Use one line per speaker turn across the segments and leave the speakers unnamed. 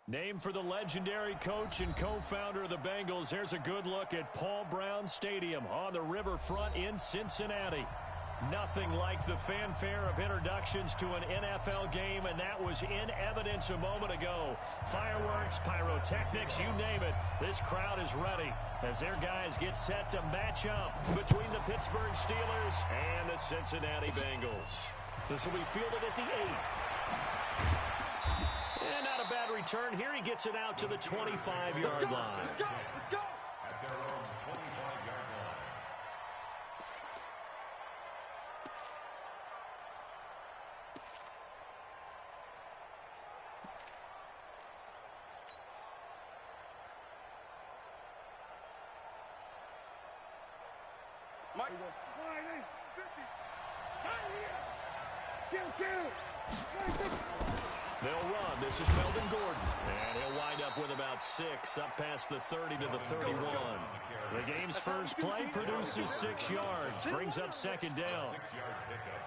Named for the legendary coach and co-founder of the Bengals, there's a good look at Paul Brown Stadium on the riverfront in Cincinnati. Nothing like the fanfare of introductions to an NFL game, and that was in evidence a moment ago. Fireworks, pyrotechnics, you name it. This crowd is ready as their guys get set to match up between the Pittsburgh Steelers and the Cincinnati Bengals. This will be fielded at the 8. And not a bad return. Here he gets it out to the 25-yard line.
Let's go! Let's go! At their own 25-yard line.
Mike. 50. Kill.
They'll run. This is Melvin Gordon. And he'll wind up with about 6, up past the 30 to the 31. The game's first play produces 6 yards, brings up second down.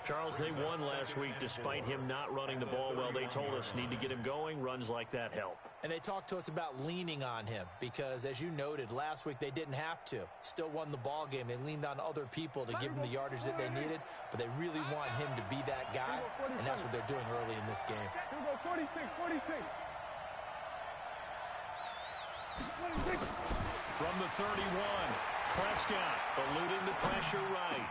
Charles, they won last week despite him not running the ball well. They told us need to get him going. Runs like that help.
And they talked to us about leaning on him because, as you noted, last week they didn't have to. Still won the ball game. They leaned on other people to give them the yardage that they needed, but they really want him to be that guy, and that's what they're doing early in this game.
46.
From the 31, Prescott eluding the pressure right.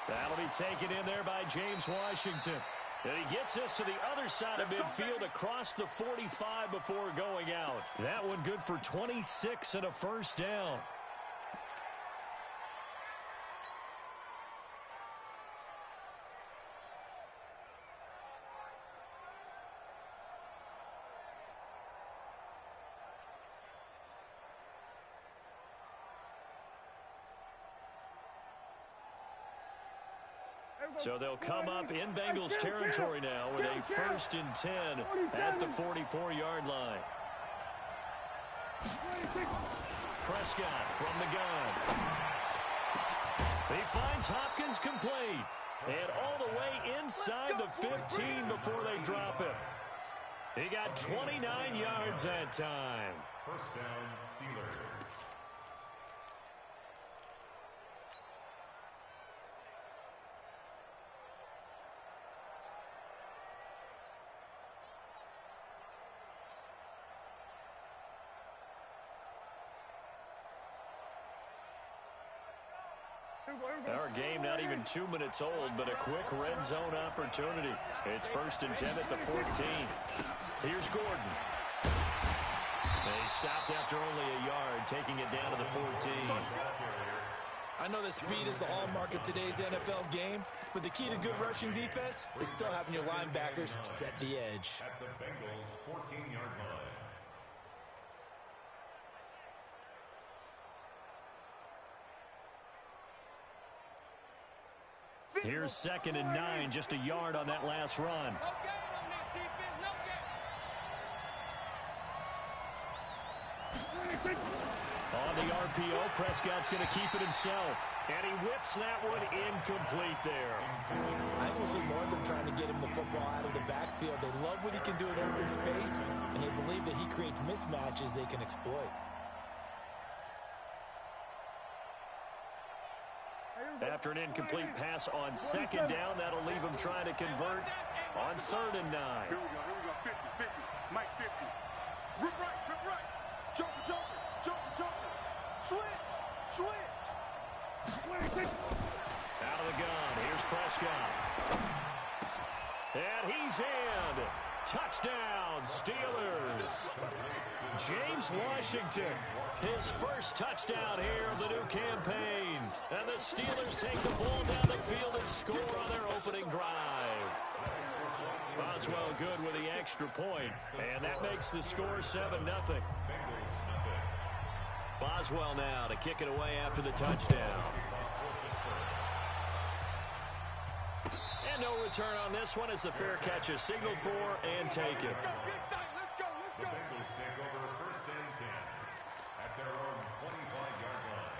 That'll be taken in there by James Washington. And he gets us to the other side of midfield across the 45 before going out. That one good for 26 and a first down. So they'll come up in Bengals territory now with a 1st and 10 at the 44-yard line. Prescott from the gun. He finds Hopkins complete. And all the way inside the 15 before they drop him. He got 29 yards that time.
First down, Steelers.
Our game not even 2 minutes old, but a quick red zone opportunity. It's 1st and 10 at the 14. Here's Gordon. They stopped after only a yard, taking it down to the 14.
I know that speed is the hallmark of today's NFL game, but the key to good rushing defense is still having your linebackers set the edge.
At the Bengals' 14-yard line.
Here's 2nd and 9, just a yard on that last run. On the RPO, Prescott's going to keep it himself. And he whips that one incomplete there.
I think we'll see more of them trying to get him the football out of the backfield. They love what he can do in open space, and they believe that he creates mismatches they can exploit.
After an incomplete pass on 2nd down, that'll leave him trying to convert on 3rd and 9.
Here we go. 50. Mike 50. Rip right. Jumper. Switch.
Out of the gun. Here's Prescott. And he's in. Touchdown, Steelers. James Washington, his first touchdown here of the new campaign. And the Steelers take the ball down the field and score on their opening drive. Boswell good with the extra point, and that makes the score 7-0. Boswell now to kick it away after the touchdown. And no return on this one as the fair catch is signaled for and taken.
The Bengals take over 1st and 10 at their own 25-yard line.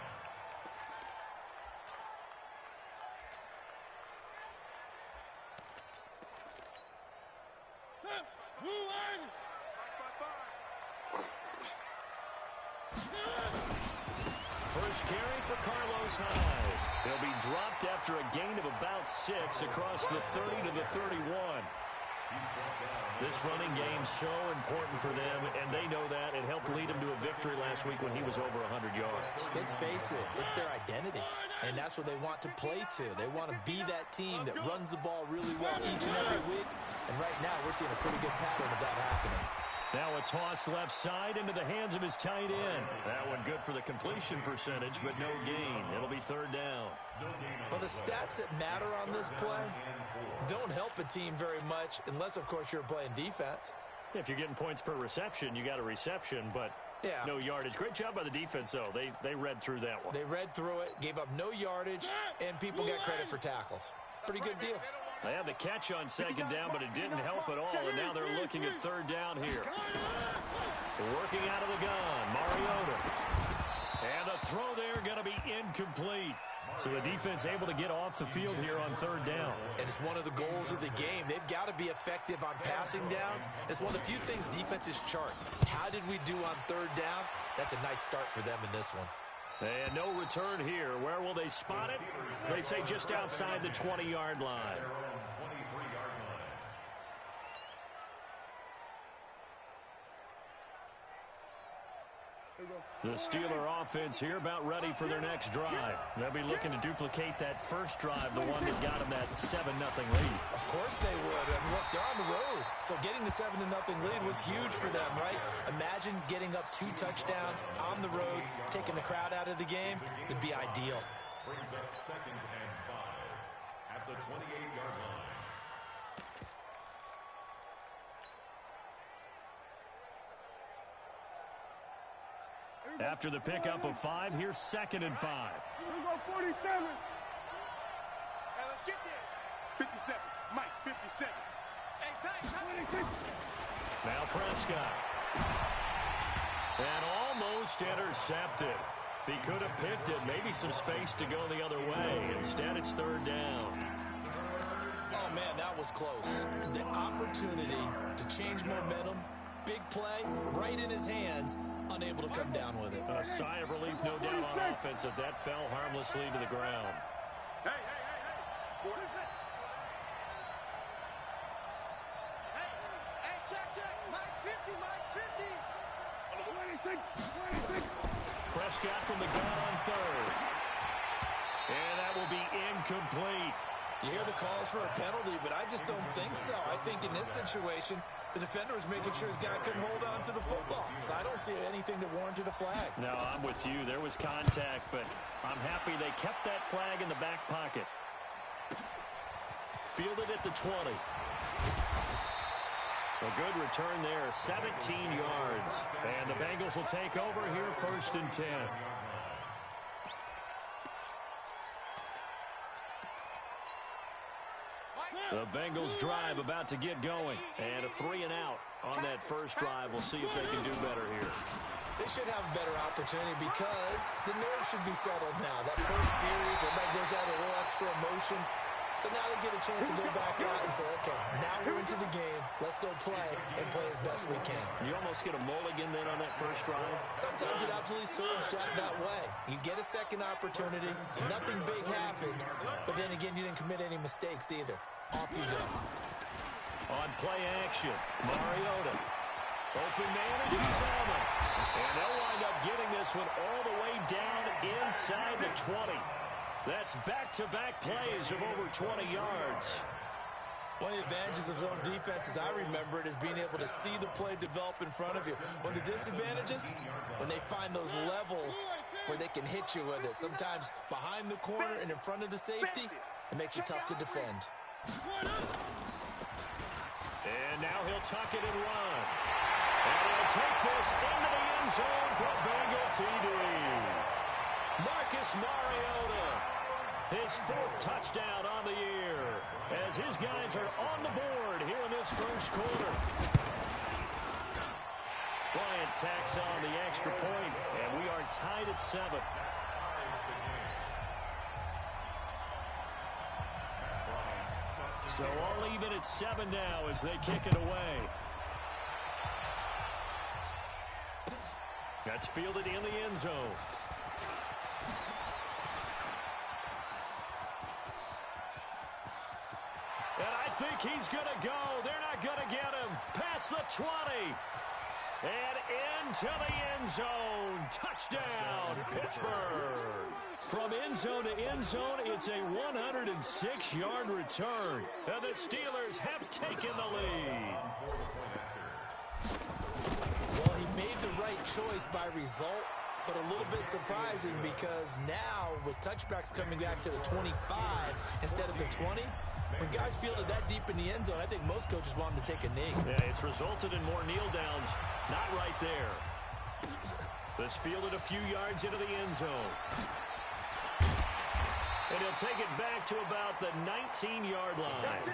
first carry for Carlos Hyde. He'll be dropped after a gain of about 6 across the 30 to the 31. This running game's so important for them, and they know that. It helped lead them to a victory last week when he was over 100 yards.
Let's face it, it's their identity, and that's what they want to play to. They want to be that team that runs the ball really well each and every week, and right now we're seeing a pretty good pattern of that happening.
Now a toss left side into the hands of his tight end. That one good for the completion percentage, but no gain. It'll be third down.
Well, the stats that matter on this play don't help a team very much unless, of course, you're playing defense.
If you're getting points per reception, you got a reception, but no yardage. Great job by the defense, though. They read through that one.
They read through it, gave up no yardage, and people got credit for tackles. Pretty good deal.
They had the catch on second down, but it didn't help at all, and now they're looking at third down here. Working out of the gun, Mariota. And the throw there going to be incomplete. So the defense able to get off the field here on third down.
And it's one of the goals of the game. They've got to be effective on passing downs. It's one of the few things defenses chart. How did we do on third down? That's a nice start for them in this one.
And no return here. Where will they spot it? They say just outside the 20-yard line. The Steeler offense here about ready for their next drive. They'll be looking to duplicate that first drive, the one that got them that 7-0 lead.
Of course they would. I mean, look, they're on the road. So getting the 7-0 lead was huge for them, right? Imagine getting up 2 touchdowns on the road, taking the crowd out of the game. It'd be ideal.
Brings up 2nd and 5 at the 28-yard line.
After the pickup of 5, here's 2nd and 5.
Here we go, 47. Hey, let's get there. 57. Mike, 57. Hey, tight. 26.
Now Prescott. And almost intercepted. If he could have picked it, maybe some space to go the other way. Instead, it's third down.
Oh, man, that was close. The opportunity to change momentum, big play, right in his hands, unable to come down with it.
A sigh of relief, no doubt, on offense if that fell harmlessly to the ground.
Hey, hey, hey, hey. What is it? Hey, check. Mike 50, Mike 50. 26.
Prescott from the gun on third. And that will be incomplete.
You hear the calls for a penalty, but I just don't think so. I think in this situation, the defender was making sure his guy couldn't hold on to the football. So I don't see anything that warranted a flag.
No, I'm with you. There was contact, but I'm happy they kept that flag in the back pocket. Fielded at the 20. A good return there, 17 yards. And the Bengals will take over here, 1st and 10. The Bengals drive about to get going. And a 3 and out on that first drive. We'll see if they can do better here.
They should have a better opportunity because the nerves should be settled now. That first series, everybody goes out a little extra emotion. So now they get a chance to go back out and say, okay, now we're into the game. Let's go play and play as best we can.
You almost get a mulligan then on that first drive.
Sometimes it absolutely serves Jack that way. You get a second opportunity. Nothing big happened. But then again, you didn't commit any mistakes either. Off you go.
On play action, Mariota. Open man as he's on it. And they'll wind up getting this one all the way down inside the 20. That's back-to-back plays of over 20 yards.
One of the advantages of zone defense, as I remember it, is being able to see the play develop in front of you. One of the disadvantages, when they find those levels where they can hit you with it. Sometimes behind the corner and in front of the safety, it makes it tough to defend.
And now he'll tuck it and run. And he'll take this into the end zone for a Bengal TD. Marcus Mariota, his 4th touchdown on the year, as his guys are on the board here in this first quarter. Bryant tacks on the extra point, and we are tied at 7. So all even at 7 now as they kick it away. That's fielded in the end zone. And I think he's going to go. They're not going to get him. Past the 20. And into the end zone. Touchdown, Pittsburgh. From end zone to end zone, it's a 106-yard return. And the Steelers have taken the lead.
Well, he made the right choice by result, but a little bit surprising because now with touchbacks coming back to the 25 instead of the 20, when guys field it that deep in the end zone, I think most coaches want them to take a knee.
Yeah, it's resulted in more kneel downs. Not right there. This fielded a few yards into the end zone. And he'll take it back to about the 19-yard line.
At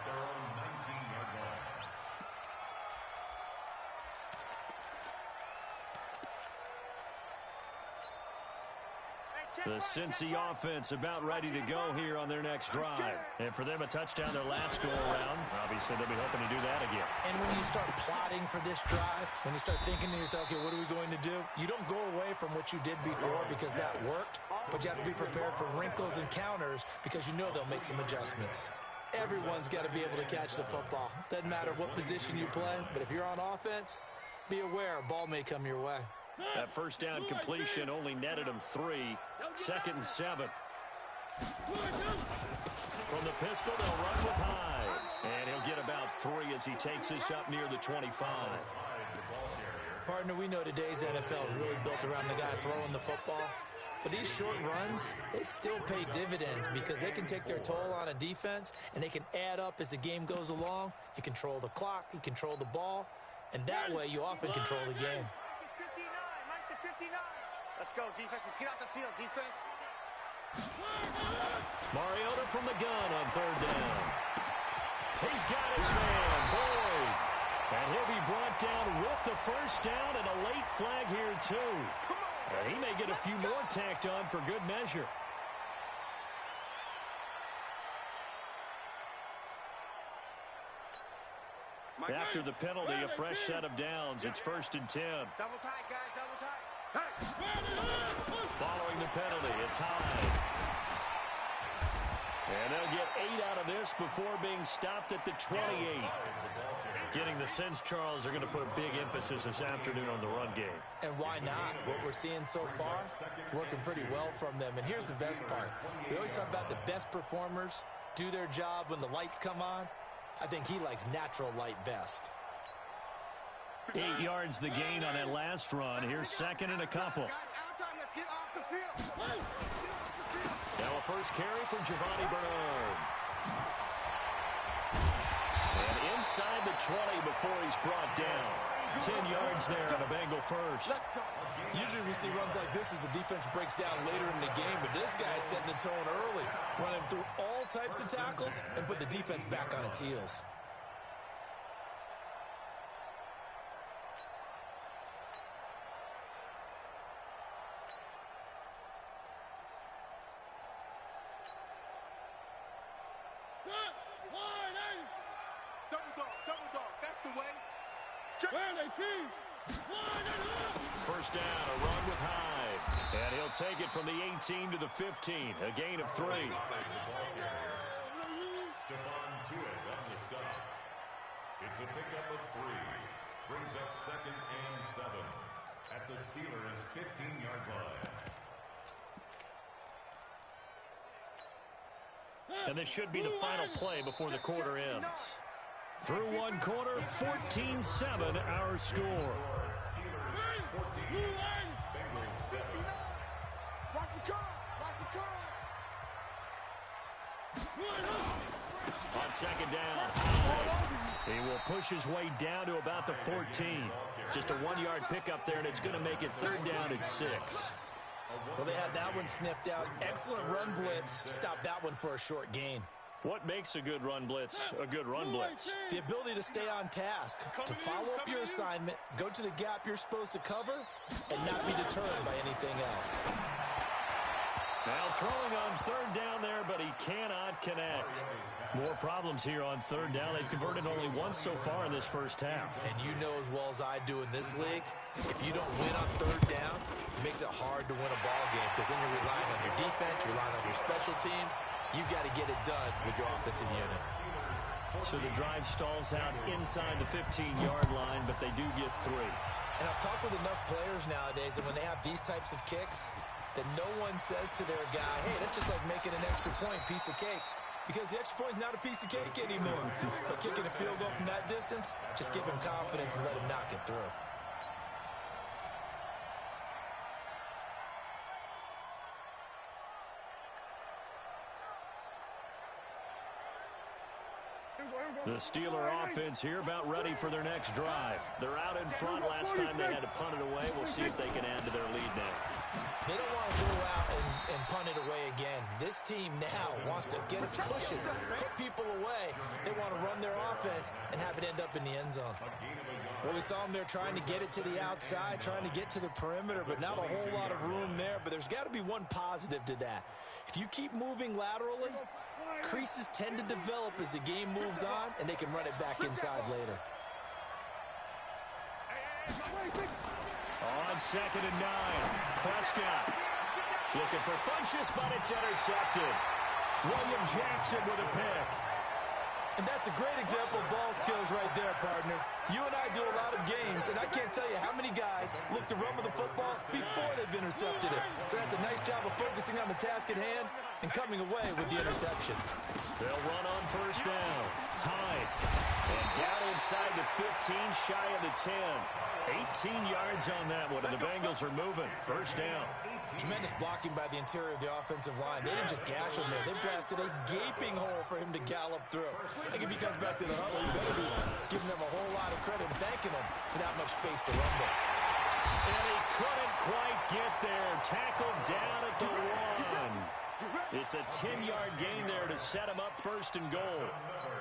their own 19-yard line.
The Cincy offense about ready to go here on their next drive. And for them, a touchdown their last go-around. Obviously, they'll be hoping to do that again.
And when you start plotting for this drive, when you start thinking to yourself, okay, what are we going to do? You don't go away from what you did before because that worked, but you have to be prepared for wrinkles and counters because you know they'll make some adjustments. Everyone's got to be able to catch the football. Doesn't matter what position you play, but if you're on offense, be aware a ball may come your way.
That first down completion only netted him 3. 2nd and 7. From the pistol, they'll run with Hyde. And he'll get about 3 as he takes this up near the 25.
Partner, we know today's NFL is really built around the guy throwing the football. But these short runs, they still pay dividends because they can take their toll on a defense and they can add up as the game goes along. You control the clock, you control the ball, and that way you often control the game.
Let's go, defense. Let's get out the field, defense.
Mariota from the gun on 3rd down. He's got his man, Boyd. And he'll be brought down with the first down and a late flag here, too. And he may get a few more tacked on for good measure. After the penalty, a fresh set of downs. It's 1st and 10.
Double tight, guys. Double tight.
Following the penalty, it's Hyde. And they'll get 8 out of this before being stopped at the 28. Getting the sense, Charles, they're going to put a big emphasis this afternoon on the run game.
And why not? What we're seeing so far is working pretty well from them. And here's the best part. We always talk about the best performers do their job when the lights come on. I think he likes natural light best.
8 yards the gain on that last run. Here's 2nd and a couple.
Guys, out time. Let's get off the field.
Now a first carry for Giovanni Bernard. And inside the 20 before he's brought down. 10 yards there on a Bengal first.
Usually we see runs like this as the defense breaks down later in the game, but this guy's setting the tone early, running through all types of tackles and put the defense back on its heels.
Double dog, that's the way.
First down, a run with Hyde. And he'll take it from the 18 to the 15, a gain of 3.
Stephon Tuitt on the stop. It's a pickup of 3. Brings up 2nd and 7 at the Steelers' 15-yard line.
And this should be the final play before the quarter ends. Through one quarter, 14-7 our score.
Watch the curl. Watch the curl.
On 2nd down, he will push his way down to about the 14. Just a 1-yard pickup there, and it's going to make it 3rd down and 6.
Well, they had that one sniffed out. Excellent run blitz. Stop that one for a short gain.
What makes a good run blitz a good run blitz?
The ability to stay on task, to follow up your assignment, go to the gap you're supposed to cover, and not be deterred by anything else.
Now throwing on third down there, but he cannot connect. More problems here on third down. They've converted only once so far in this first half.
And you know as well as I do in this league, if you don't win on third down, it makes it hard to win a ball game because then you're relying on your defense, you're relying on your special teams. You got to get it done with your offensive unit.
So the drive stalls out inside the 15-yard line, but they do get 3.
And I've talked with enough players nowadays that when they have these types of kicks, that no one says to their guy, hey, that's just like making an extra point, piece of cake. Because the extra point is not a piece of cake anymore. But kicking a field goal from that distance, just give him confidence and let him knock it through.
The Steeler offense here about ready for their next drive. They're out in front. Last time they had to punt it away. We'll see if they can add to their lead now.
They don't want to go out and punt it away again. This team now wants to get it pushing, put people away. They want to run their offense and have it end up in the end zone. Well, we saw them there trying to get it to the outside, trying to get to the perimeter, but not a whole lot of room there. But there's got to be one positive to that. If you keep moving laterally, creases tend to develop as the game moves on, and they can run it back inside later.
On 2nd and 9, Prescott looking for Funchess, but it's intercepted. William Jackson with a pick.
And that's a great example of ball skills right there, partner. You and I do a lot of games, and I can't tell you how many guys look to run with the football before they've intercepted it. So that's a nice job of focusing on the task at hand and coming away with the interception.
They'll run on first down. Hyde. And down inside the 15, shy of the 10. 18 yards on that one, and the Bengals are moving. First down.
Tremendous blocking by the interior of the offensive line. They didn't just gash him there. They blasted a gaping hole for him to gallop through. I think if he comes back to the huddle, you better be giving them a whole lot of credit and thanking them for that much space to rumble.
And he couldn't quite get there. Tackled down at the 1. It's a 10-yard gain there to set him up first and goal.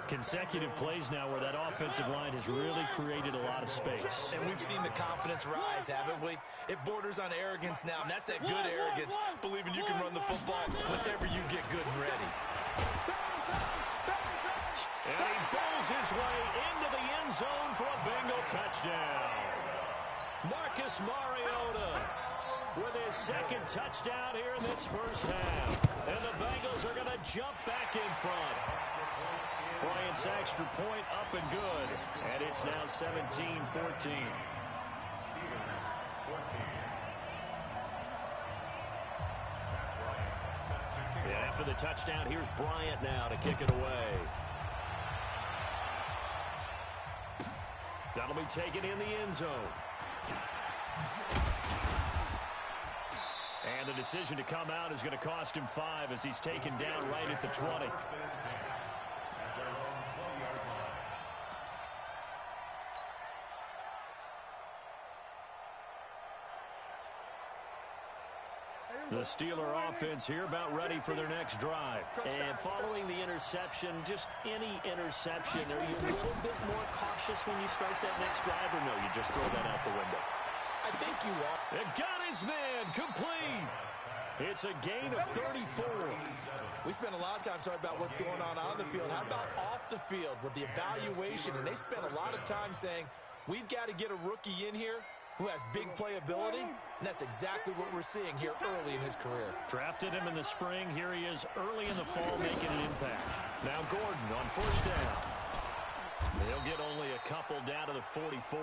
Consecutive plays now where that offensive line has really created a lot of space.
And we've seen the confidence rise, haven't we? It borders on arrogance now, and that's that good arrogance, believing you can run the football whenever you get good and ready.
And he bowls his way into the end zone for a Bengal touchdown. Marcus Mariota with his second touchdown here in this first half. And the Bengals are going to jump back in front. Bryant's extra point up and good. And it's now 17-14. And after the touchdown, here's Bryant now to kick it away. That'll be taken in the end zone. And the decision to come out is going to cost him 5 as he's taken down right at the 20. The Steeler offense here about ready for their next drive. And following the interception, just any interception, are you a little bit more cautious when you start that next drive, or no, you just throw that out the window?
I think you are.
It got his man complete. It's a gain of 34.
We spent a lot of time talking about what's going on the field. How about off the field with the evaluation? And they spent a lot of time saying, we've got to get a rookie in here who has big playability, and that's exactly what we're seeing here early in his career.
Drafted him in the spring. Here he is early in the fall making an impact. Now Gordon on first down. He'll get only a couple down to the 44.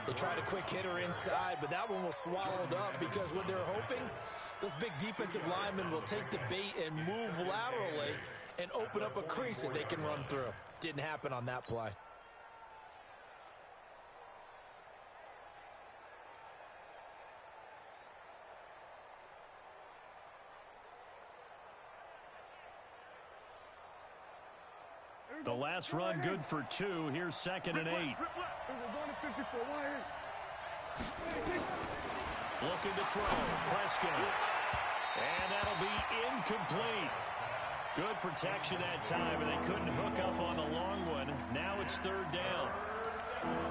They tried a quick hitter inside, but that one was swallowed up because what they're hoping, those big defensive linemen will take the bait and move laterally and open up a crease that they can run through. Didn't happen on that play.
The last run good for 2. Here's 2nd and 8. Looking to throw. Prescott. And that'll be incomplete. Good protection that time, and they couldn't hook up on the long one. Now it's 3rd down.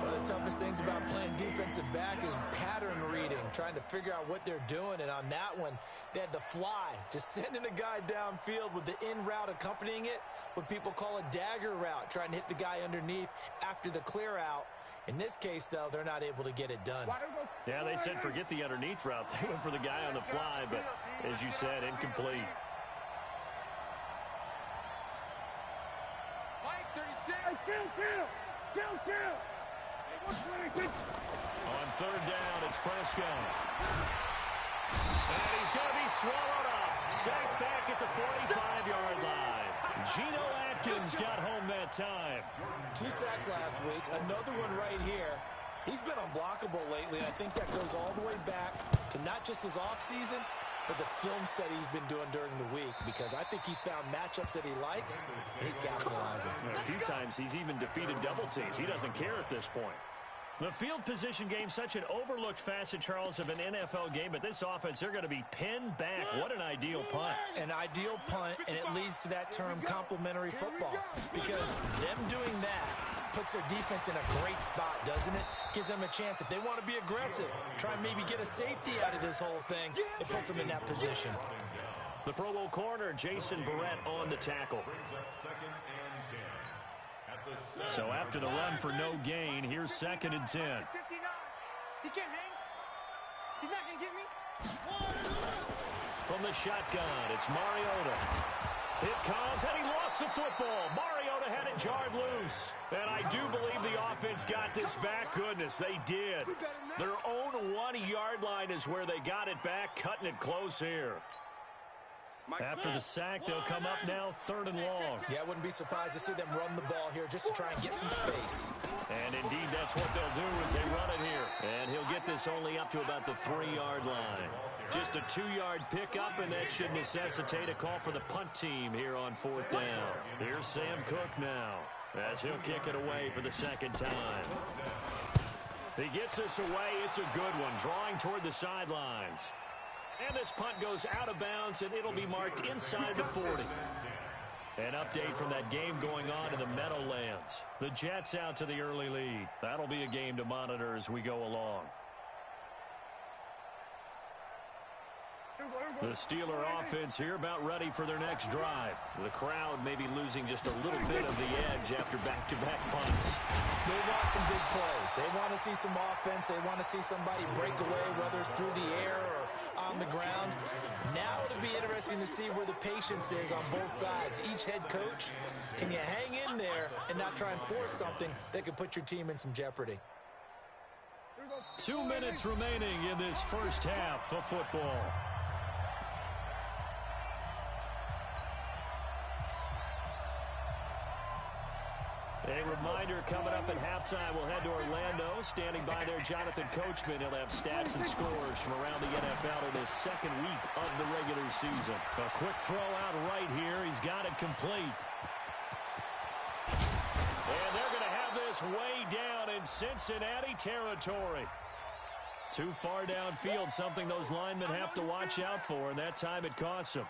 One of the toughest things about playing defensive back is pattern reading. trying to figure out what they're doing. And on that one, they had the fly, just sending a guy downfield with the in route accompanying it, what people call a dagger route, trying to hit the guy underneath after the clear out. In this case, though, they're not able to get it done.
Yeah, they said forget the underneath route. They went for the guy on the fly, but as you said, incomplete.
Mike, 36. Kill.
On third down, it's Prescott. And he's going to be swallowed up. Sacked back at the 45-yard line. Geno Atkins got home that time.
2 sacks last week, another one right here. He's been unblockable lately, and I think that goes all the way back to not just his offseason, but the film study he's been doing during the week, because I think he's found matchups that he likes, and he's capitalizing.
A few times he's even defeated double teams. He doesn't care at this point. The field position game, such an overlooked facet, Charles, of an NFL game, but this offense, they're going to be pinned back. What an ideal punt.
An ideal punt, and it leads to that term complementary football, because them doing that puts their defense in a great spot, doesn't it? Gives them a chance. If they want to be aggressive, try and maybe get a safety out of this whole thing, it puts them in that position.
The Pro Bowl corner, Jason Verrett, on the tackle. So after the run for no gain, here's 2nd and 10.
59. He can't hang. He's not going to get me.
From the shotgun, it's Mariota. It comes, and he lost the football. Mariota had it jarred loose. And I do believe the offense got this back. Goodness, they did. Their own 1-yard line is where they got it back, cutting it close here. After the sack, they'll come up now 3rd and long.
Yeah, I wouldn't be surprised to see them run the ball here just to try and get some space.
And indeed, that's what they'll do as they run it here. And he'll get this only up to about the 3-yard line. Just a 2-yard pickup, and that should necessitate a call for the punt team here on 4th down. Here's Sam Cook now as he'll kick it away for the 2nd time. He gets this away. It's a good one, drawing toward the sidelines. And this punt goes out of bounds, and it'll be marked inside the 40. An update from that game going on in the Meadowlands. The Jets out to the early lead. That'll be a game to monitor as we go along. The Steeler offense here about ready for their next drive. The crowd may be losing just a little bit of the edge after back-to-back punts.
They want some big plays. They want to see some offense. They want to see somebody break away, whether it's through the air or on the ground. Now it'll be interesting to see where the patience is on both sides. Each head coach, can you hang in there and not try and force something that could put your team in some jeopardy?
2 minutes remaining in this first half of football. A reminder, coming up at halftime, we'll head to Orlando. Standing by there, Jonathan Coachman. He'll have stats and scores from around the NFL in his 2nd week of the regular season. A quick throw out right here. He's got it complete. And they're going to have this way down in Cincinnati territory. Too far downfield, something those linemen have to watch out for, and that time it costs them.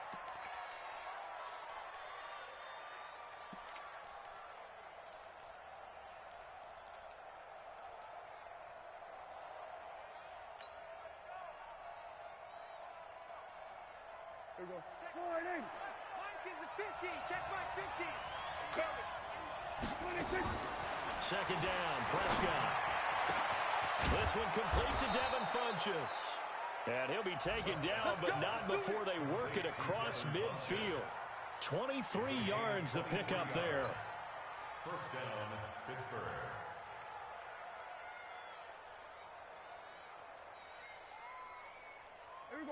Mike is a 50. Check my 50.
2nd down, Prescott. This one complete to Devin Funchess. And he'll be taken down, but not before they work it across midfield. 23 yards the pickup there.
1st down, Pittsburgh.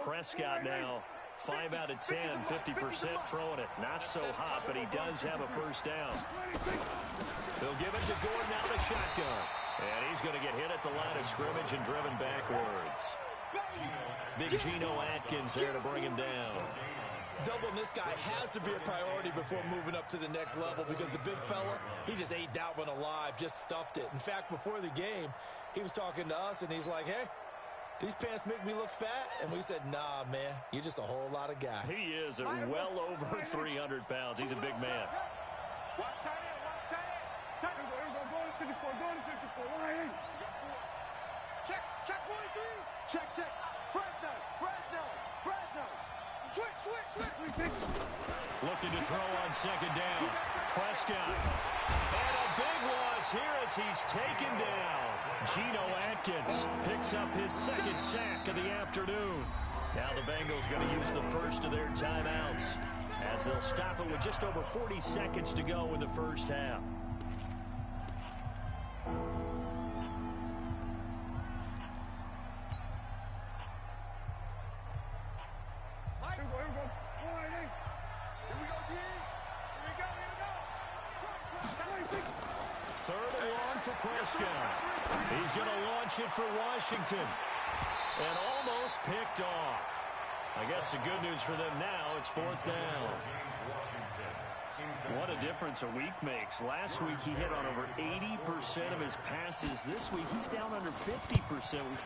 Prescott now 5 out of 10, 50% throwing it. Not so hot, but he does have a 1st down. They'll give it to Gordon out of the shotgun. And he's going to get hit at the line of scrimmage and driven backwards. Big Geno Atkins there to bring him down.
Doubling this guy has to be a priority before moving up to the next level, because the big fella, he just ate that one alive, just stuffed it. In fact, before the game, he was talking to us, and he's like, hey, these pants make me look fat? And we said, nah, man, you're just a whole lot of guy.
He is well over 300 pounds. He's a big man.
Watch tight end. Watch tight end. Tight end.
Go to 54. Go to 54. Check.
Check 43. Check, check. Fresno, Fresno, Fresno. Switch, switch, switch.
Looking to throw on second down. Prescott. And a big loss here as he's taken down. Geno Atkins picks up his second sack of the afternoon. Now the Bengals going to use the first of their timeouts as they'll stop it with just over 40 seconds to go in the first half. Third and long for Prescott. He's going to launch it for Washington. And almost picked off. I guess the good news for them now, it's fourth down. What a difference a week makes. Last week he hit on over 80% of his passes. This week he's down under 50%.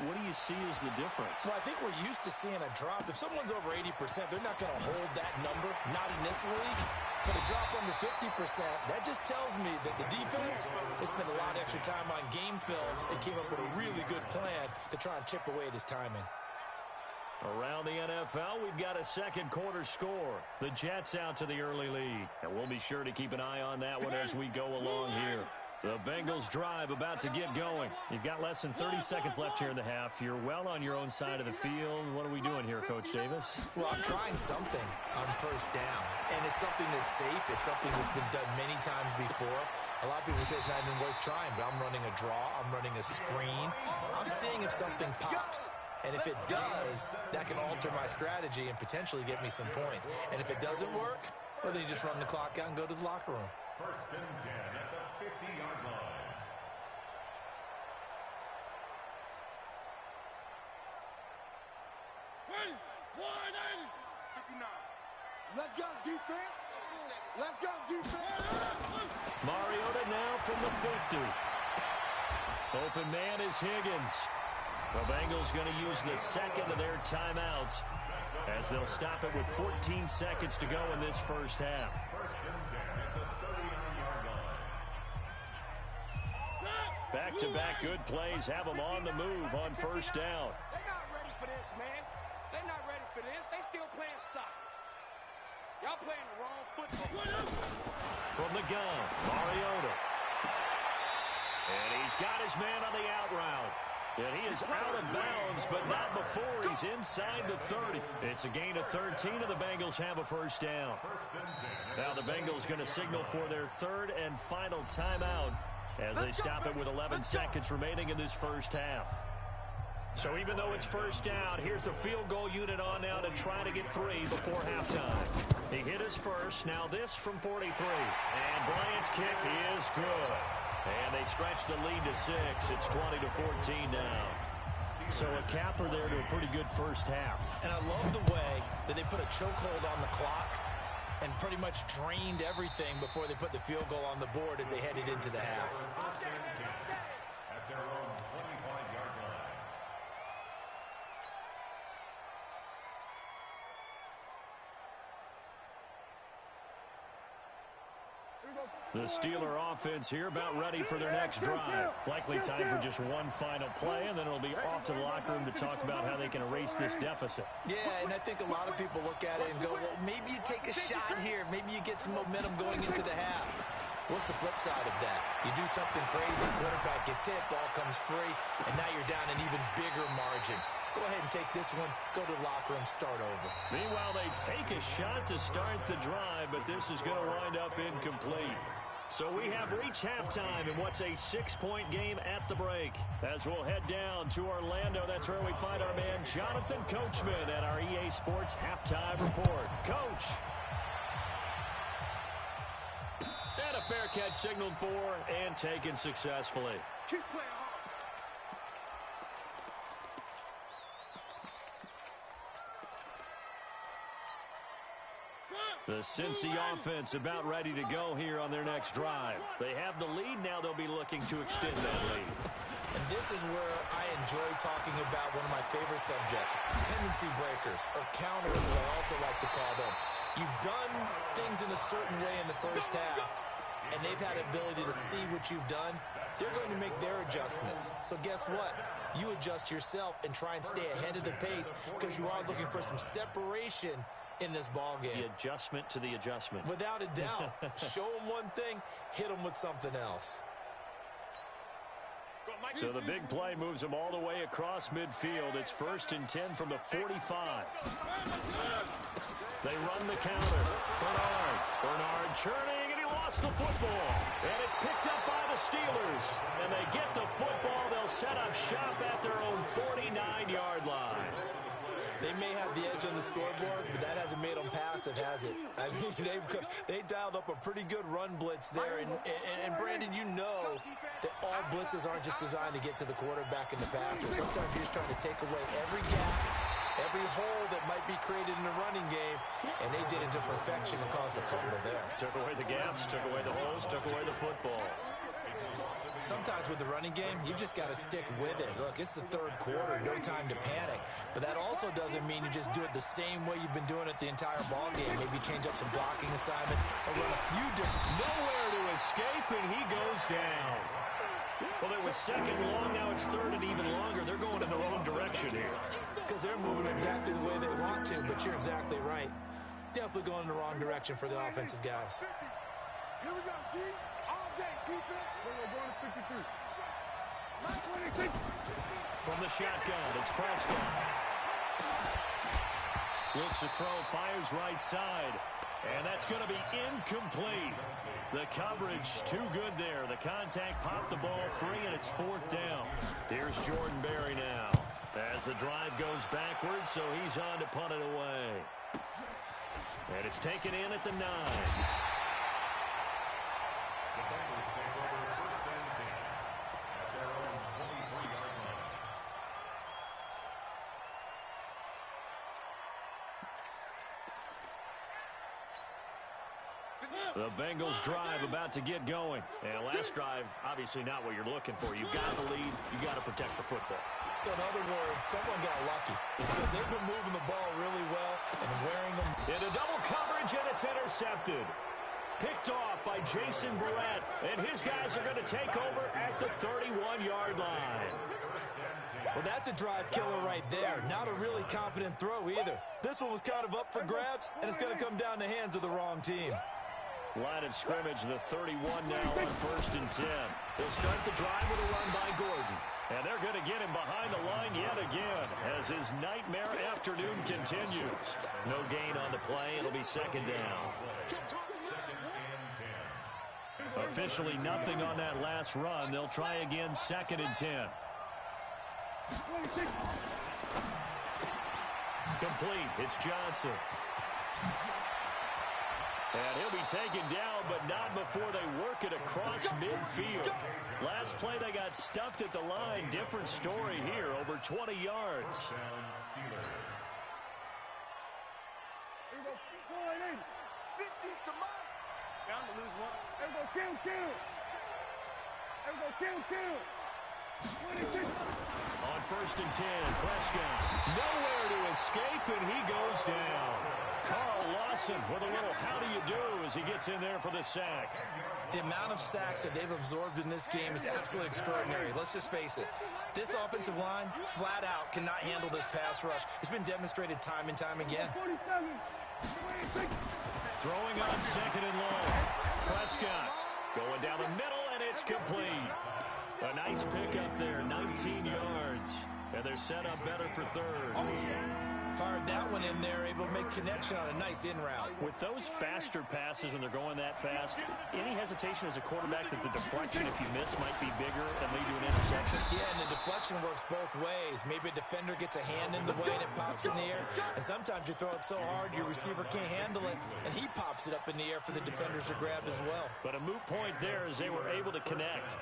What do you see as the difference?
Well, I think we're used to seeing a drop. If someone's over 80%, they're not going to hold that number, not in this league. But a drop under 50%, that just tells me that the defense has spent a lot of extra time on game films and came up with a really good plan to try and chip away at his timing.
Around the NFL, we've got a second quarter score. The Jets out to the early lead. And we'll be sure to keep an eye on that one as we go along here. The Bengals drive about to get going. You've got less than 30 seconds left here in the half. You're well on your own side of the field. What are we doing here, Coach Davis?
Well, I'm trying something on first down. And it's something that's safe. It's something that's been done many times before. A lot of people say it's not even worth trying, but I'm running a draw. I'm running a screen. I'm seeing if something pops. And if it does, that can alter my strategy and potentially get me some points. And if it doesn't work, well, then you just run the clock out and go to the locker room.
First and 10 at the 50-yard line.
Ready, 59. Let's go, defense. Let's go, defense.
Mariota now from the 50. Open man is Higgins. The Bengals going to use the second of their timeouts as they'll stop it with 14 seconds to go in this first half.
First and 10 at the 30-yard line.
Back-to-back good plays have them on the move on first down.
They're not ready for this, man. They're not ready for this. They still playing soccer. Y'all playing the wrong football.
From the gun, Mariota. And he's got his man on the out route. And he is out of bounds, but not before he's inside the 30. It's a gain of 13, and the Bengals have a first down. Now the Bengals going to signal for their third and final timeout as they stop it with 11 seconds remaining in this first half. So even though it's first down, here's the field goal unit on now to try to get 3 before halftime. He hit his first, now this from 43. And Bryant's kick is good. And they stretch the lead to 6. It's 20-14 now. So a capper there to a pretty good first half.
And I love the way that they put a chokehold on the clock and pretty much drained everything before they put the field goal on the board as they headed into the half.
At their own 25-yard line.
The Steeler offense here about ready for their next drive. Likely time for just one final play, and then it'll be off to the locker room to talk about how they can erase this deficit.
Yeah, and I think a lot of people look at it and go, well, maybe you take a shot here. Maybe you get some momentum going into the half. What's the flip side of that? You do something crazy, quarterback gets hit, ball comes free, and now you're down an even bigger margin. Go ahead and take this one, go to the locker room, start over.
Meanwhile, they take a shot to start the drive, but this is going to wind up incomplete. So we have reached halftime in what's a 6-point game at the break. As we'll head down to Orlando, that's where we find our man Jonathan Coachman at our EA Sports Halftime Report. Coach. And a fair catch signaled for and taken successfully.
Keep playing hard.
The Cincy offense about ready to go here on their next drive. They have the lead. Now they'll be looking to extend that lead.
And this is where I enjoy talking about one of my favorite subjects, tendency breakers, or counters as I also like to call them. You've done things in a certain way in the first half, and they've had the ability to see what you've done they're going to make their adjustments. So guess what? You adjust yourself and try and stay ahead of the pace because you are looking for some separation in this ball game.
The adjustment to the adjustment.
Without a doubt. Show them one thing, hit them with something else.
So the big play moves them all the way across midfield. It's 1st and 10 from the 45. They run the counter. Bernard churning, and he lost the football. And it's picked up by the Steelers. And they get the football. They'll set up shop at their own 49-yard line.
They may have the edge on the scoreboard, but that hasn't made them passive, has it? I mean, they dialed up a pretty good run blitz there. And Brandon, you know that all blitzes aren't just designed to get to the quarterback and the passer. Sometimes you're just trying to take away every gap, every hole that might be created in the running game, and they did it to perfection and caused a fumble there.
Took away the gaps, took away the holes, took away the football.
Sometimes with the running game, you've just got to stick with it. Look, it's the 3rd quarter, no time to panic. But that also doesn't mean you just do it the same way you've been doing it the entire ball game. Maybe change up some blocking assignments or run a few different.
Nowhere to escape, and he goes down. Well, it was 2nd long, now it's 3rd and even longer. They're going in the wrong direction here.
Because they're moving exactly the way they want to, but you're exactly right. Definitely going in the wrong direction for the offensive guys.
Here we go, D. All day, defense. We're going to 53. 926.
From the shotgun, it's Prescott. Looks to throw, fires right side. And that's going to be incomplete. The coverage too good there. The contact popped the ball free, and it's 4th down. Here's Jordan Berry now. As the drive goes backwards, so he's on to punt it away. And it's taken in at the 9. The Bengals drive about to get going. And last drive, obviously not what you're looking for. You've got the lead. You've got to protect the football.
So in other words, someone got lucky because they've been moving the ball really well and wearing them.
Into double coverage, and it's intercepted. Picked off by Jason Verrett. And his guys are going to take over at the 31-yard line.
Well, that's a drive killer right there. Not a really confident throw either. This one was kind of up for grabs, and it's going to come down the hands of the wrong team.
Line of scrimmage, the 31 now on 1st and 10. They'll start the drive with a run by Gordon. And they're going to get him behind the line yet again as his nightmare afternoon continues. No gain on the play. It'll be 2nd down. Officially nothing on that last run. They'll try again 2nd and 10. Complete. It's Johnson. And he'll be taken down, but not before they work it across midfield. Last play, they got stuffed at the line. Different story here, over 20 yards.
Down to lose one. Everybody kill. Everybody kill. 26.
On 1st and 10, Prescott. Nowhere to escape, and he goes down. Carl Lawson with a little how do you do as he gets in there for the sack.
The amount of sacks that they've absorbed in this game is absolutely extraordinary. Let's just face it. This offensive line, flat out, cannot handle this pass rush. It's been demonstrated time and time again.
Throwing on 2nd and long. Prescott going down the middle, and it's complete. A nice pickup there, 19 yards. And they're set up better for 3rd.
Fired that one in there, able to make connection on a nice in route.
With those faster passes and they're going that fast, any hesitation as a quarterback that the deflection, if you miss, might be bigger and lead to an interception?
Yeah, and the deflection works both ways. Maybe a defender gets a hand in the way and it pops in the air. And sometimes you throw it so hard your receiver can't handle it, and he pops it up in the air for the defenders to grab as well.
But a moot point there as they were able to connect.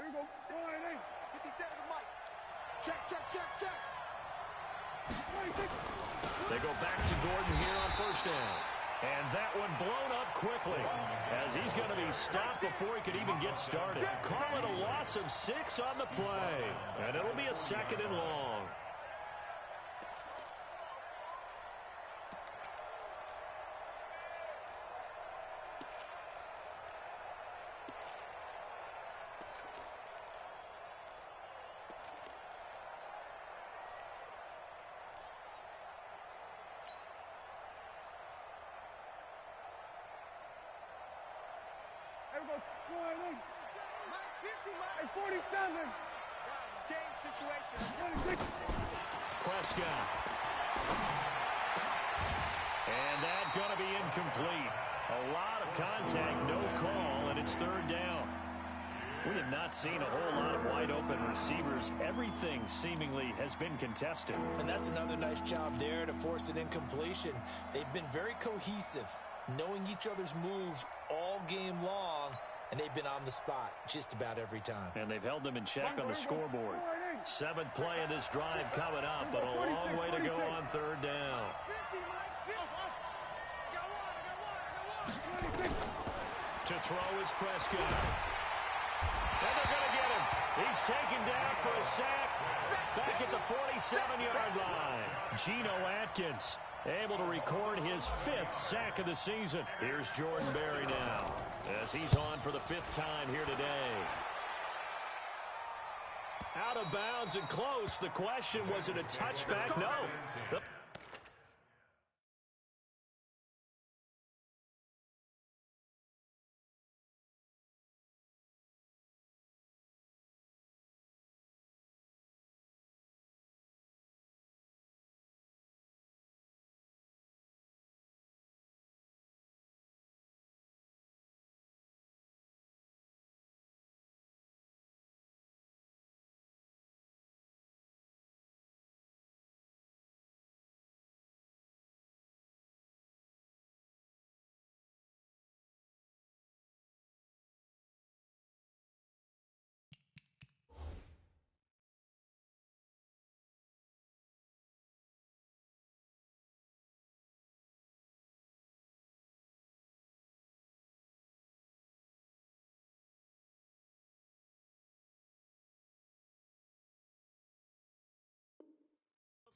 Here we go. 57 to Mike. Check. 26.
They go back to Gordon here on 1st down. And that one blown up quickly as he's going to be stopped before he could even get started. Call it a loss of 6 on the play. And it'll be a 2nd and long.
Everybody, 208. Mike, 50, Mike. 47. Guys, game situation. 26.
Prescott. And that's going to be incomplete. A lot of contact, no call, and it's third down. We have not seen a whole lot of wide-open receivers. Everything seemingly has been contested.
And that's another nice job there to force an incompletion. They've been very cohesive, knowing each other's moves all game long, and they've been on the spot just about every time.
And they've held them in check on the scoreboard. Seventh play of this drive coming up, but a long way to go on third down. To throw is Prescott. And they're going to get him. He's taken down for a sack. Back at the 47-yard line. Geno Atkins able to record his 5th sack of the season. Here's Jordan Berry now as he's on for the 5th time here today. Out of bounds and close. The question, was it a touchback? No.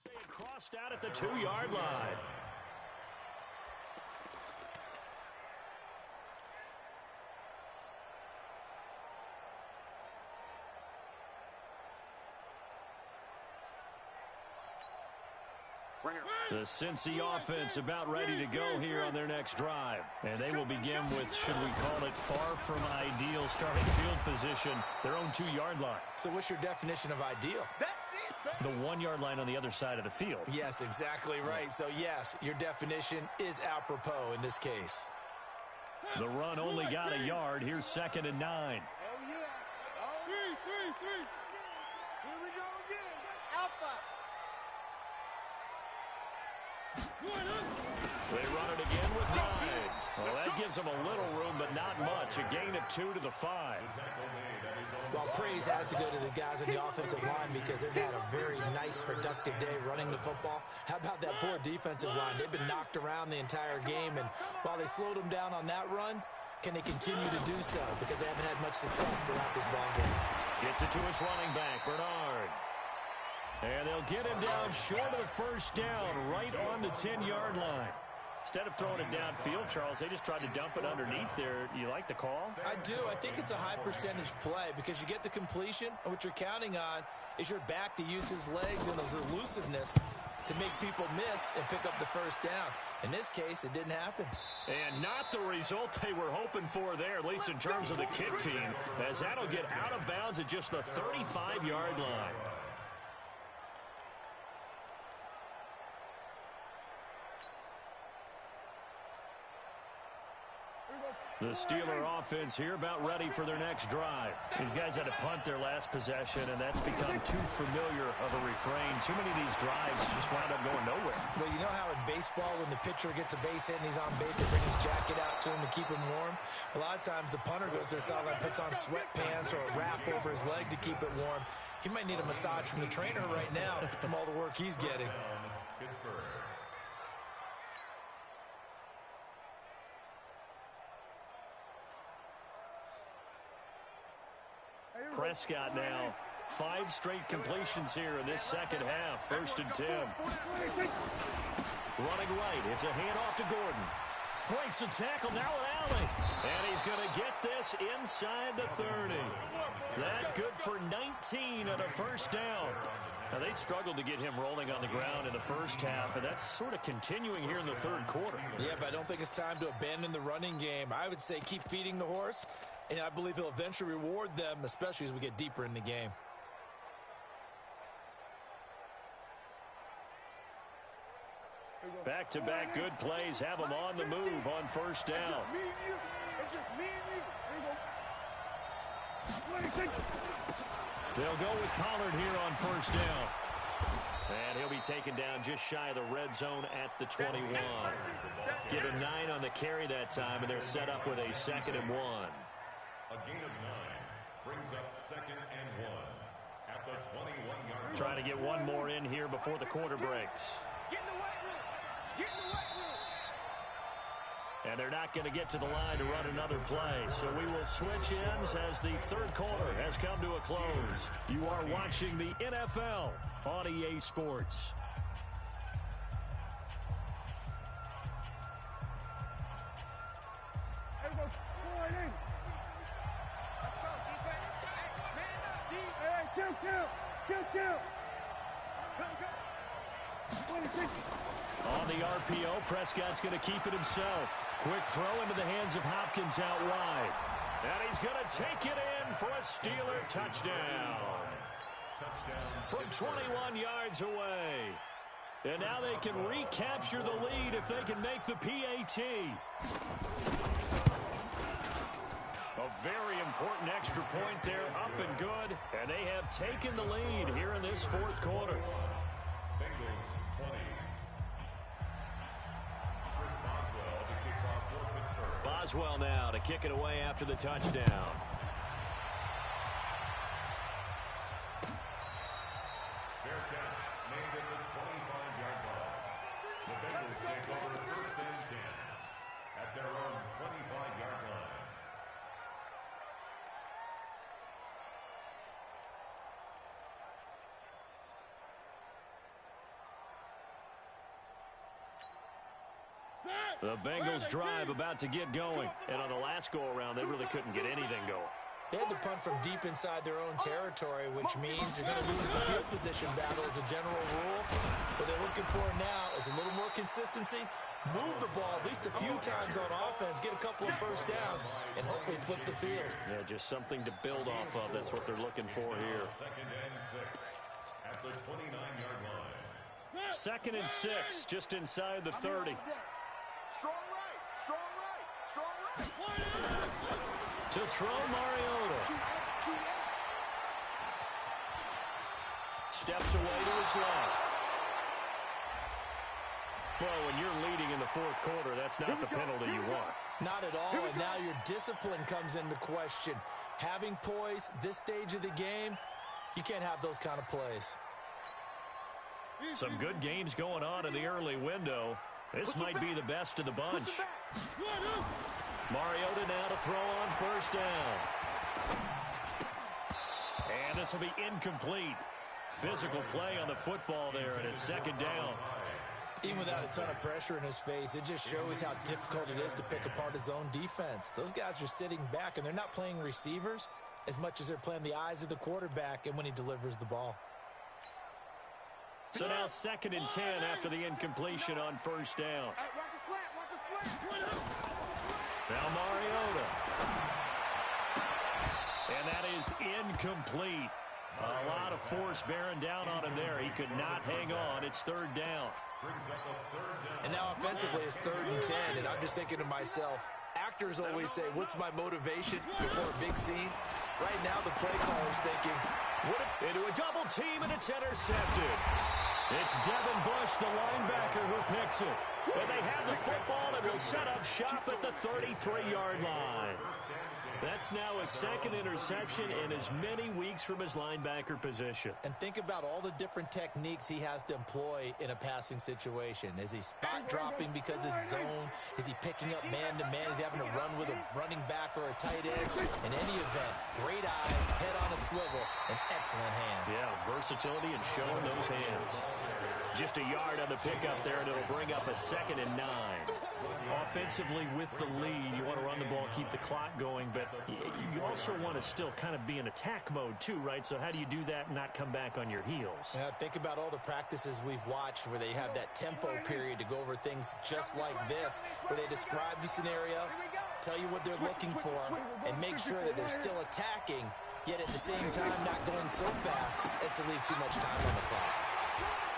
It crossed out at the 2-yard line. The Cincy offense about ready to go here on their next drive. And they will begin with, should we call it, far from ideal starting field position, their own 2-yard line.
So what's your definition of ideal?
The 1-yard line on the other side of the field.
Yes, exactly right. So, yes, your definition is apropos in this case.
The run only got a yard. Here's 2nd and 9.
Oh, yeah. Oh, three. Here we go again. Alpha.
They run it again with 9. Well, that gives them a little room, but not much. A gain of 2 to the 5.
Well, praise has to go to the guys on the offensive line because they've had a very nice, productive day running the football. How about that poor defensive line? They've been knocked around the entire game, and while they slowed them down on that run, can they continue to do so? Because they haven't had much success throughout this ball game.
Gets it to his running back, Bernard. And they'll get him down short of the first down, right on the 10-yard line. Instead of throwing it downfield, Charles, they just tried to dump it underneath there. You like the call?
I do. I think it's a high-percentage play because you get the completion, and what you're counting on is your back to use his legs and his elusiveness to make people miss and pick up the first down. In this case, it didn't happen.
And not the result they were hoping for there, at least in terms of the kick team, as that'll get out of bounds at just the 35-yard line. The Steeler offense here about ready for their next drive. These guys had to punt their last possession, and that's become too familiar of a refrain. Too many of these drives just wound up going nowhere.
Well, you know how in baseball, when the pitcher gets a base hit and he's on base, they bring his jacket out to him to keep him warm? A lot of times the punter goes to the sideline, puts on sweatpants or a wrap over his leg to keep it warm. He might need a massage from the trainer right now from all the work he's getting.
Prescott now. 5 straight completions here in this second half. 1st and 10. Running right. It's a handoff to Gordon. Breaks the tackle. Now with Allen. And he's going to get this this inside the 30. That good for 19 and a first down. Now, they struggled to get him rolling on the ground in the first half, and that's sort of continuing here in the third quarter.
Yeah, but I don't think it's time to abandon the running game. I would say keep feeding the horse, and I believe he'll eventually reward them, especially as we get deeper in the game.
Back-to-back good plays have him on the move on first down.
It's just me and you. It's just me and you. There you go.
They'll go with Pollard here on first down. And he'll be taken down just shy of the red zone at the 21. Give him 9 on the carry that time, and they're set up with a 2nd and 1.
A gain of 9 brings up 2nd and 1 at the 21-yard line.
Trying to get one more in here before the quarter breaks.
Get in the weight room. Get in the weight room.
And they're not going to get to the line to run another play. So we will switch ends as the third quarter has come to a close. You are watching the NFL on EA Sports.
Let's go, defense. Hey, man up, D. Hey, kill.
On the RPO, Prescott's going to keep it himself. Quick throw into the hands of Hopkins out wide. And he's going to take it in for a Steeler touchdown. From 21 yards away. And now they can recapture the lead if they can make the PAT. A very important extra point there, up and good. And they have taken the lead here in this fourth quarter.
Bengals 20. Chris Boswell to kick off for Pittsburgh.
Boswell now to kick it away after the touchdown.
Fair catch made at the 25-yard line. The Bengals take over 1st and 10 at their own 25-yard line.
The Bengals drive about to get going. And on the last go-around, they really couldn't get anything going.
They had to punt from deep inside their own territory, which means you're going to lose the field position battle as a general rule. What they're looking for now is a little more consistency, move the ball at least a few times on offense, get a couple of first downs, and hopefully flip the field.
Yeah, just something to build off of. That's what they're looking for here.
2nd and 6 at the 29-yard line.
2nd and 6, just inside the 30.
Strong right.
To throw, Mariota. Steps away to his left. Well, when you're leading in the fourth quarter, that's not the penalty you want.
Not at all, and now your discipline comes into question. Having poise this stage of the game, you can't have those kind of plays.
Some good games going on in the early window. This might be the best of the bunch. Mariota now to throw on first down. And this will be incomplete. Physical play on the football there, and it's 2nd down.
Even without a ton of pressure in his face, it just shows how difficult it is to pick apart his own defense. Those guys are sitting back, and they're not playing receivers as much as they're playing the eyes of the quarterback and when he delivers the ball.
So now 2nd and 10 after the incompletion on first down.
Hey, watch the slant.
Now Mariota. And that is incomplete. A lot of force bearing down on him there. He could not hang on. It's 3rd down.
And now offensively it's 3rd and 10, and I'm just thinking to myself, actors always say, what's my motivation before a big scene? Right now the play caller's thinking, what if...
Into a double team, and it's intercepted. It's Devin Bush, the linebacker, who picks it. And they have the football and will set up shop at the 33-yard line. That's now a 2nd interception in as many weeks from his linebacker position.
And think about all the different techniques he has to employ in a passing situation. Is he spot dropping because it's zone? Is he picking up man-to-man? Is he having to run with a running back or a tight end? In any event, great eyes, head on a swivel, and excellent hands.
Yeah, versatility and showing those hands. Just a yard on the pickup there, and it'll bring up a 2nd and 9. offensively with the lead, you want to run the ball, keep the clock going, but you also want to still kind of be in attack mode too, right? So how do you do that and not come back on your heels?
Yeah, think about all the practices we've watched where they have that tempo period to go over things just like this, where they describe the scenario, tell you what they're looking for, and make sure that they're still attacking, yet at the same time not going so fast as to leave too much time on the clock.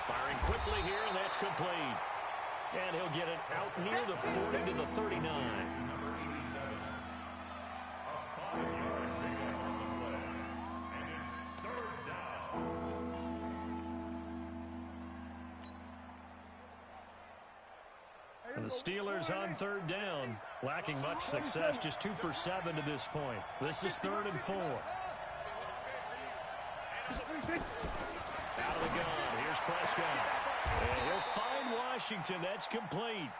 Firing quickly here, and that's complete. And he'll get it out near the 40 to the 39.
Number 87. A 5-yard pickup on the play. And it's third down.
And the Steelers on third down, lacking much success, just 2 for 7 to this point. This is 3rd and 4. Out of the gun, here's Prescott. And he'll find Washington. That's complete.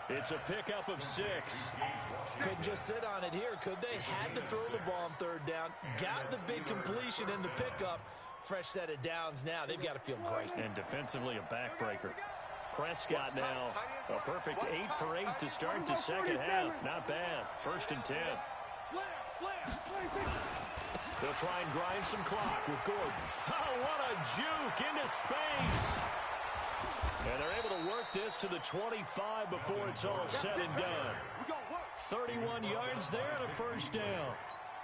It's a pickup of 6.
Couldn't just sit on it here, could they? Had to throw the ball on third down. Got the big completion in the pickup. Fresh set of downs now. They've got to feel great.
And defensively, a backbreaker. Prescott now, a perfect 8 for 8 to start the second half. Not bad. 1st and 10. They'll try and grind some clock with Gordon. Oh, what a juke into space. And they're able to work this to the 25 before it's all said and done. 31 yards there and a 1st down.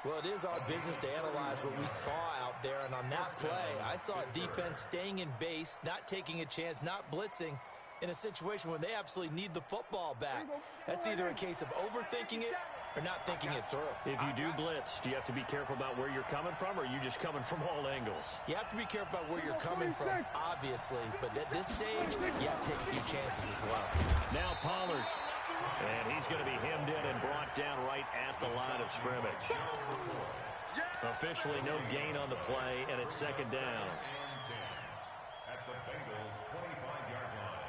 Well, it is our business to analyze what we saw out there. And on that play, I saw a defense staying in base, not taking a chance, not blitzing in a situation where they absolutely need the football back. That's either a case of overthinking it or not thinking it through.
If you do blitz, do you have to be careful about where you're coming from, or are you just coming from all angles?
You have to be careful about where you're coming from, obviously, but at this stage, you have to take a few chances as well.
Now Pollard, and he's going to be hemmed in and brought down right at the line of scrimmage. Officially no gain on the play, and it's 2nd down.
At the Bengals' 25-yard line.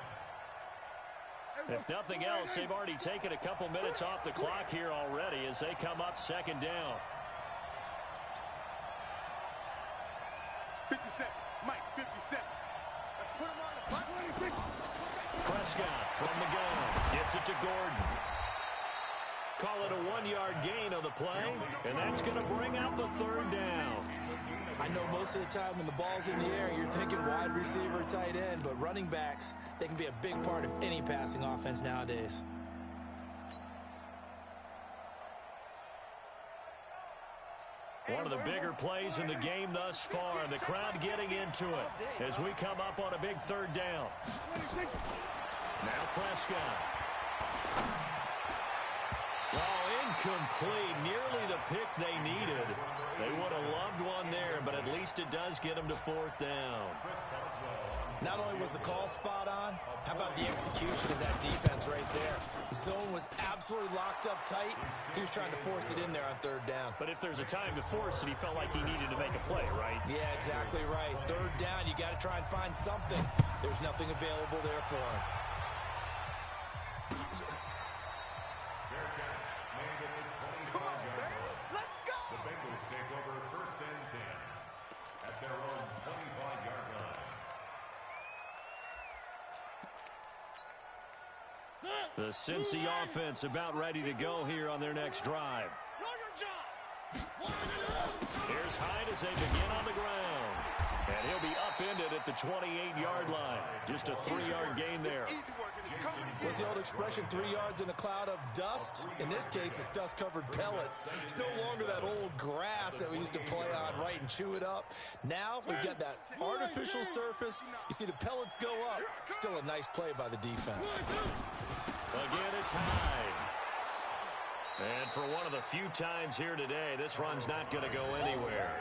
If nothing else, they've already taken a couple minutes off the clock here already as they come up 2nd down.
57. Mike, 57. Let's put him on the button.
Prescott from the gun. Gets it to Gordon. Call it a 1-yard gain on the play, and that's going to bring out the 3rd down.
I know most of the time when the ball's in the air, you're thinking wide receiver, tight end, but running backs, they can be a big part of any passing offense nowadays.
One of the bigger plays in the game thus far, and the crowd getting into it as we come up on a big 3rd down. Now Prescott. Oh, incomplete. Nearly the pick they needed. They would have loved one there, but at least it does get them to 4th down.
Not only was the call spot on, how about the execution of that defense right there? The zone was absolutely locked up tight. He was trying to force it in there on 3rd down.
But if there's a time to force it, he felt like he needed to make a play, right?
Yeah, exactly right. 3rd down, you got to try and find something. There's nothing available there for him.
The Bengals take over 1st and 10 at their own 25-yard line.
The Cincy offense about ready to go here on their next drive. Here's Hyde as they begin on the ground. And he'll be upended at the 28-yard line. Just a 3-yard gain there.
What's the old expression, 3 yards in a cloud of dust? In this case, it's dust-covered pellets. It's no longer that old grass that we used to play on, right, and chew it up. Now we've got that artificial surface. You see the pellets go up. Still a nice play by the defense.
Again, it's Hyde. And for one of the few times here today, this run's not going to go anywhere.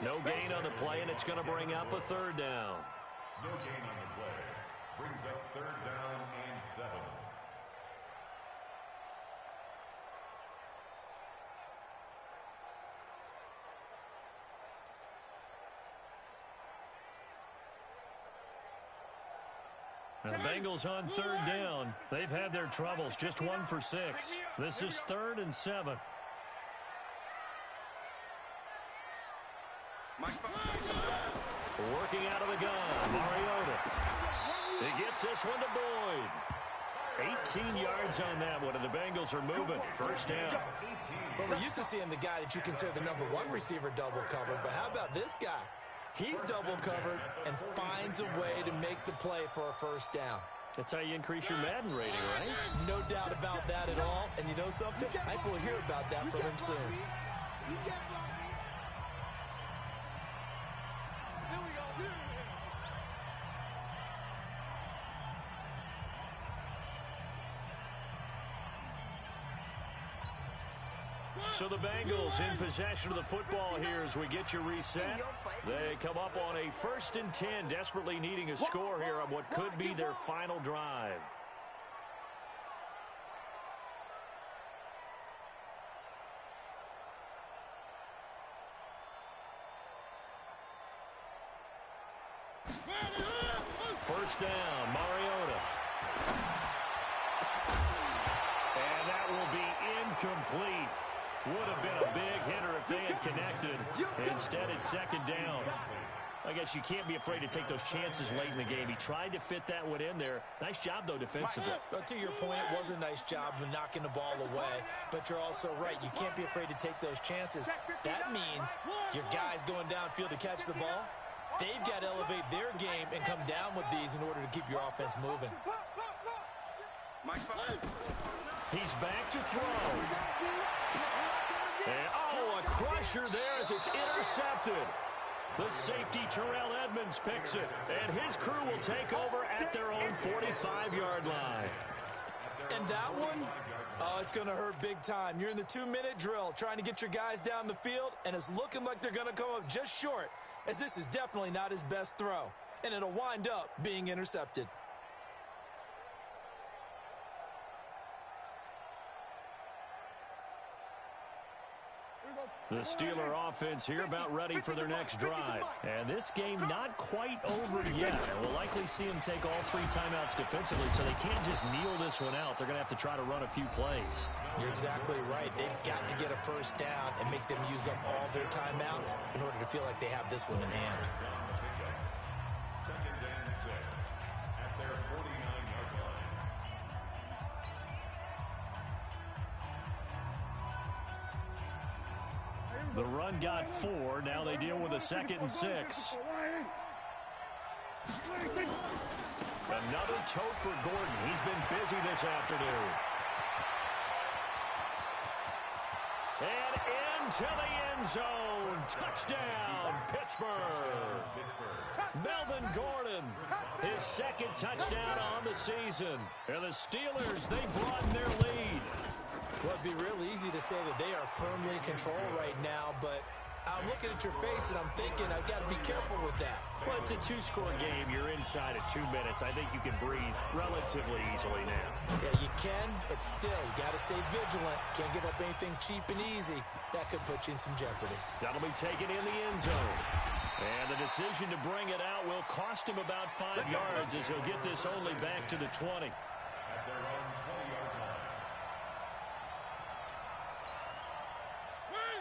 No gain on the play, and it's going to bring up a 3rd down.
No gain on the play. Brings up 3rd down and 7.
The Bengals on 3rd down. They've had their troubles. Just 1 for 6. This is 3rd and 7. Working out of the gun, Mariota. He gets this one to Boyd. 18 yards on that one, and the Bengals are moving. First down.
Well, we're used to seeing the guy that you consider the #1 receiver double covered, but how about this guy? He's double covered and finds a way to make the play for a first down.
That's how you increase your Madden rating, right?
No doubt about that at all. And you know something? I think we'll hear about that from him soon.
So the Bengals in possession of the football here as we get you reset. They come up on a 1st and 10, desperately needing a score here on what could be their final drive. First down, Mariota. And that will be incomplete. Would have been a big hitter if they had connected. Instead, it's 2nd down. I guess you can't be afraid to take those chances late in the game. He tried to fit that one in there. Nice job, though, defensively.
But to your point, it was a nice job of knocking the ball away. But you're also right. You can't be afraid to take those chances. That means your guys going downfield to catch the ball, they've got to elevate their game and come down with these in order to keep your offense moving.
He's back to throw. And, a crusher there as it's intercepted. The safety, Terrell Edmonds, picks it. And his crew will take over at their own 45-yard line.
And that one, it's going to hurt big time. You're in the 2-minute drill trying to get your guys down the field, and it's looking like they're going to come up just short, as this is definitely not his best throw. And it'll wind up being intercepted.
The Steeler offense here about ready for their next drive. And this game not quite over yet. And we'll likely see them take all 3 timeouts defensively, so they can't just kneel this one out. They're going to have to try to run a few plays.
You're exactly right. They've got to get a first down and make them use up all their timeouts in order to feel like they have this one in hand.
2nd and 6 at their 49-yard line.
The run got 4. Now they deal with a 2nd and 6. Another tote for Gordon. He's been busy this afternoon. And into the end zone. Touchdown, Pittsburgh. Melvin Gordon, his 2nd touchdown on the season. And the Steelers, they broaden their lead.
Well, it'd be real easy to say that they are firmly in control right now, but I'm looking at your face and I'm thinking I've got to be careful with that.
Well, it's a 2-score game. You're inside at 2 minutes. I think you can breathe relatively easily now.
Yeah, you can, but still, you got to stay vigilant. Can't give up anything cheap and easy. That could put you in some jeopardy.
That'll be taken in the end zone. And the decision to bring it out will cost him about 5 yards as he'll get this only back to the 20.
At their own 20-yard line.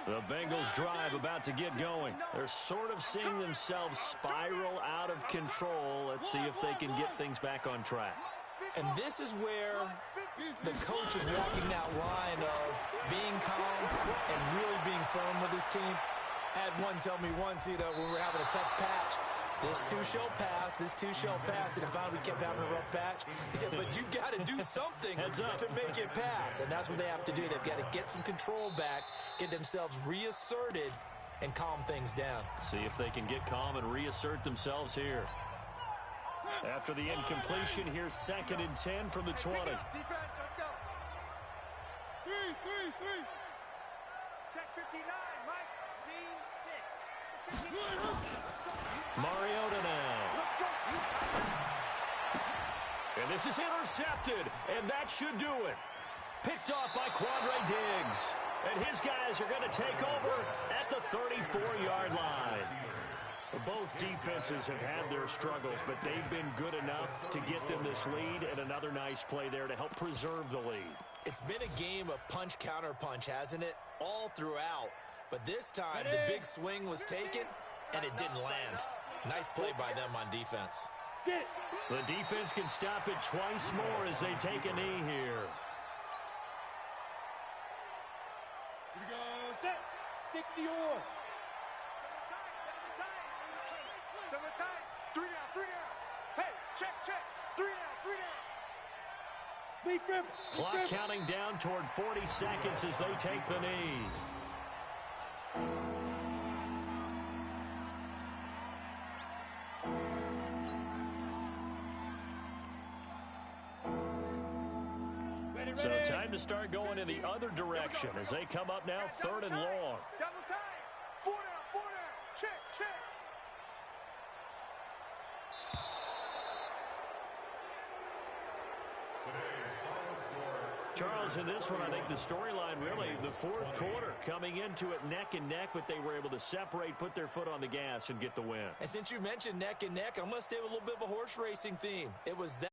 The Bengals drive about to get going. They're sort of seeing themselves spiral out of control. Let's see if they can get things back on track.
And this is where the coach is walking that line of being calm and really being firm with his team. I had one tell me once, when we were having a tough patch, this too shall pass, this too shall pass, and finally we kept having a rough patch. He said, but you got to do something to make it pass, and that's what they have to do. They've got to get some control back, get themselves reasserted, and calm things down.
See if they can get calm and reassert themselves here. After the incompletion, here's 2nd and 10 from the 20.
Defense, let's go. 3. Check 59, Mike.
Mariota now. And this is intercepted, and that should do it. Picked off by Quandre Diggs. And his guys are going to take over at the 34-yard line. Both defenses have had their struggles, but they've been good enough to get them this lead, and another nice play there to help preserve the lead.
It's been a game of punch-counter-punch, hasn't it? All throughout. But this time, the big swing was taken, and it didn't land. Nice play by them on defense.
Get.
The defense can stop it twice more as they take a knee here.
Here we go. Set. 60 on. Double tight. 3 down, 3 down. Hey, check, check. 3 down, 3 down. Lead grip.
Clock counting down toward 40 seconds as they take the knee. So time to start going in the other direction as they come up now 3rd and long.
Double time. 4 down, 4 down. Check, check.
Charles, in this one, I think the storyline really, the 4th quarter, coming into it neck and neck, but they were able to separate, put their foot on the gas, and get the win.
And since you mentioned neck and neck, I'm going to stay with a little bit of a horse racing theme. It was that